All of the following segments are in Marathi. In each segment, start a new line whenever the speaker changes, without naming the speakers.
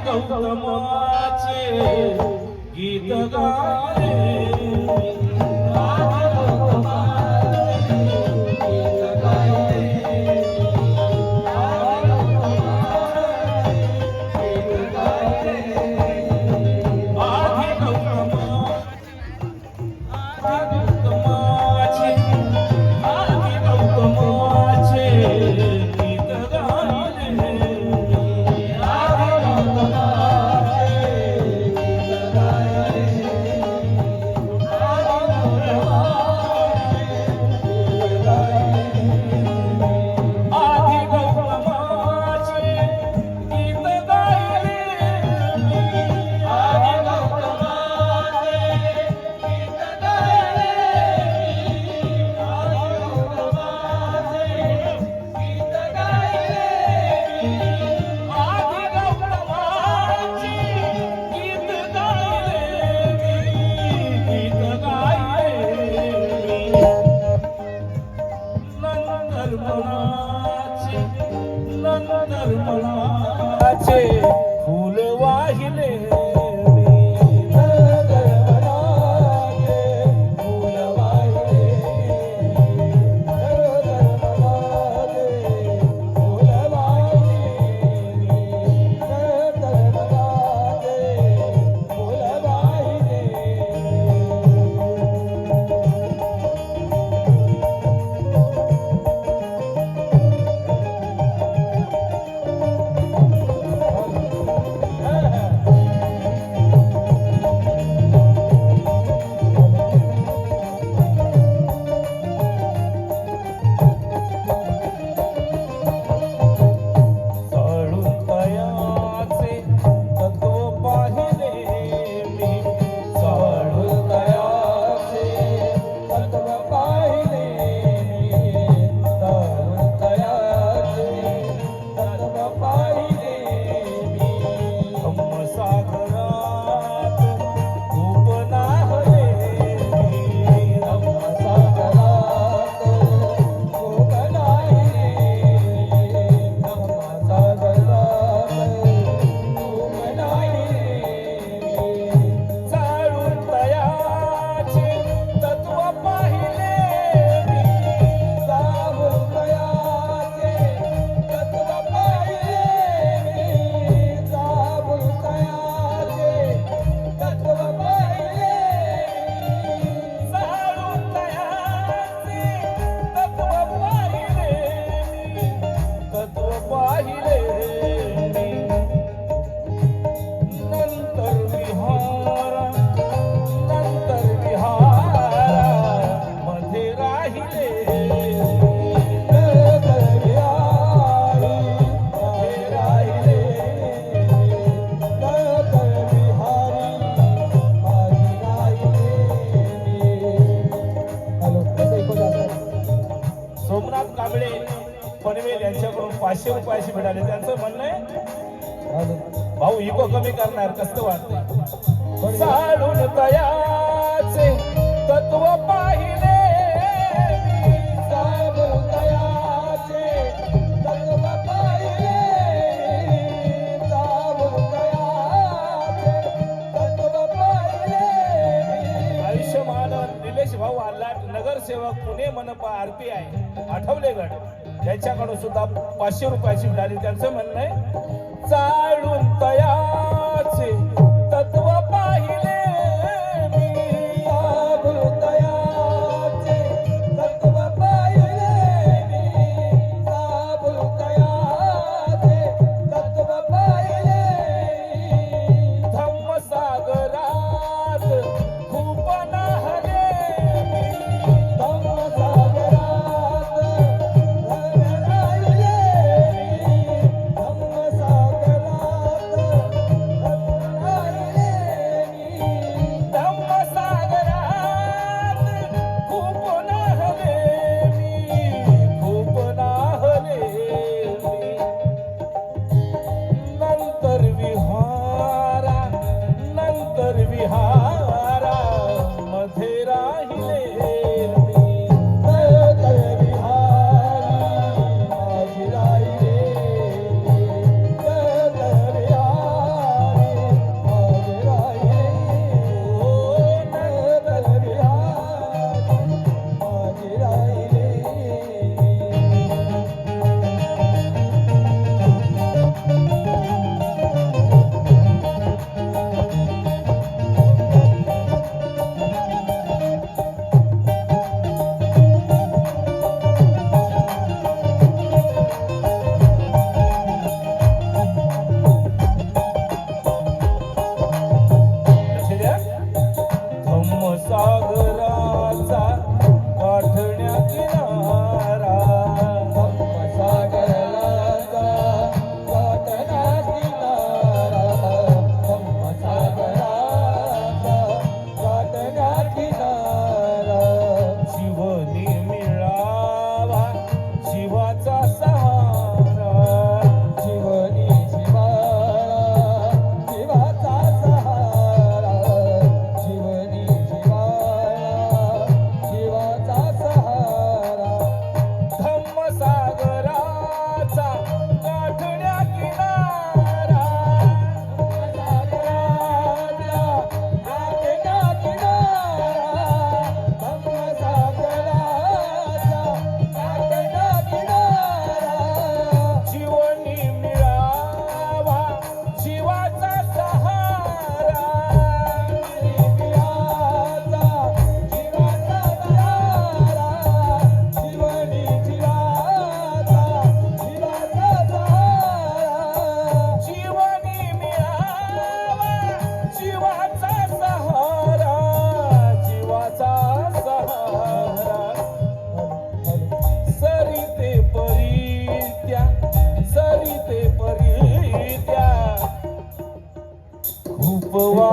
गौतमाचे गीत गाणे फूल वाहिले सोमनाथ कांबळे पनवेल यांच्याकडून 500 रुपयाशी मिळाले. त्यांचं म्हणणं आहे भाऊ इको कमी करणार कसं वाटतं. साडून तयाचे तत्व पाहिले आयुष्यमान निलेश भाऊ आल्हाट नगरसेवक पुणे मनपा RPI आठवलेगड यांच्याकडून सुद्धा 500 रुपयाची मिळाली. त्यांचं म्हणणं आहे चालून तयाचे तत्व पाहिले मी साबून तयाचे तत्व पाहिले मी साबून तयाचे तत्व पाहिले धम्मसागरात खूप नाहले धम्मसागरात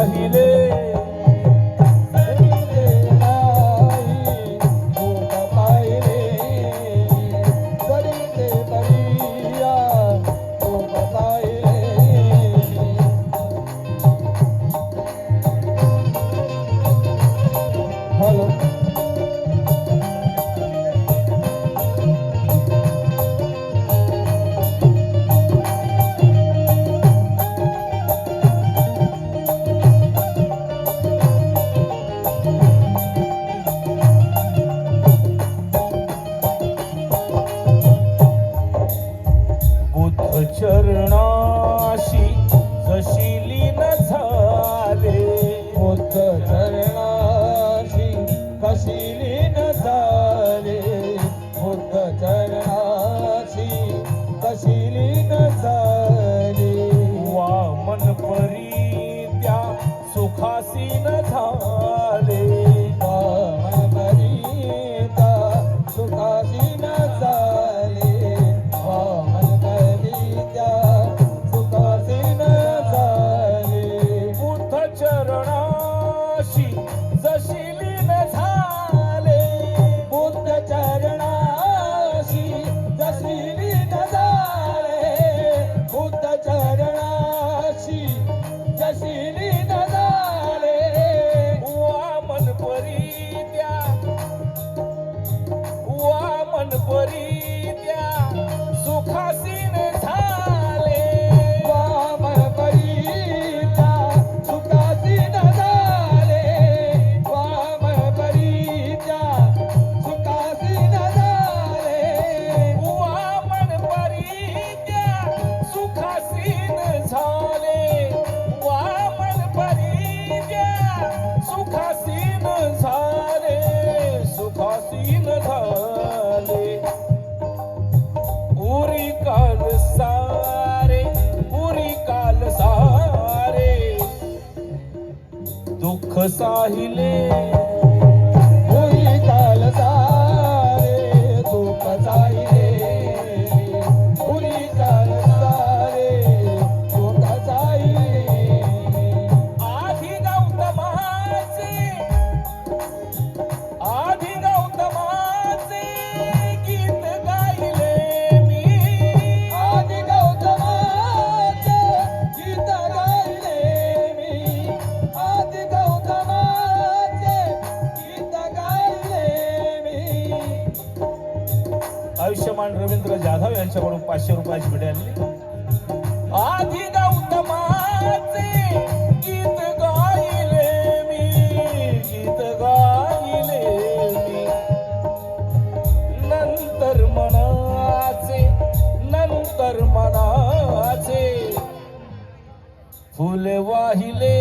वाहिले चरणाशी जशी लीन झाले
बुद्ध चरणाशी कशी लीन झाले बुद्ध चरणाशी कशी लीन झाले
वामन परी त्या सुखासीन झाले
वामन परीता सुखासीन झाले वामन परीता सुखासीन झाले
बुद्ध चरणाशी जशी लीन झाले
बुद्ध चरणाशी जशी लीन झाले बुद्ध चरणाशी जशी लीन झाले
वामन परी त्या सुखासीन झाले
वामन परीता सुखासीन झाले वामन परीता सुखासीन झाले
वामन परी त्या सुखासीन झाले वामन परी त्या सुखासीन झाले सुखासीन झाले उरी काल सारे दुःख साहिले
होई काल सारे दुःख साहिले होई काल सारे दुःख साहिले
आधी गौतमाचे गीत गायले मी
आदि गौतमाचे गीत गायले मी आदि गौतमाचे गीत गायले मी
आयुष्यमान रवींद्र जाधव यांच्याकडून 500 रुपयाची भेट आणली आधी गौतमाचे गीत गायले मी नंतर मनाचे फुले वाहिले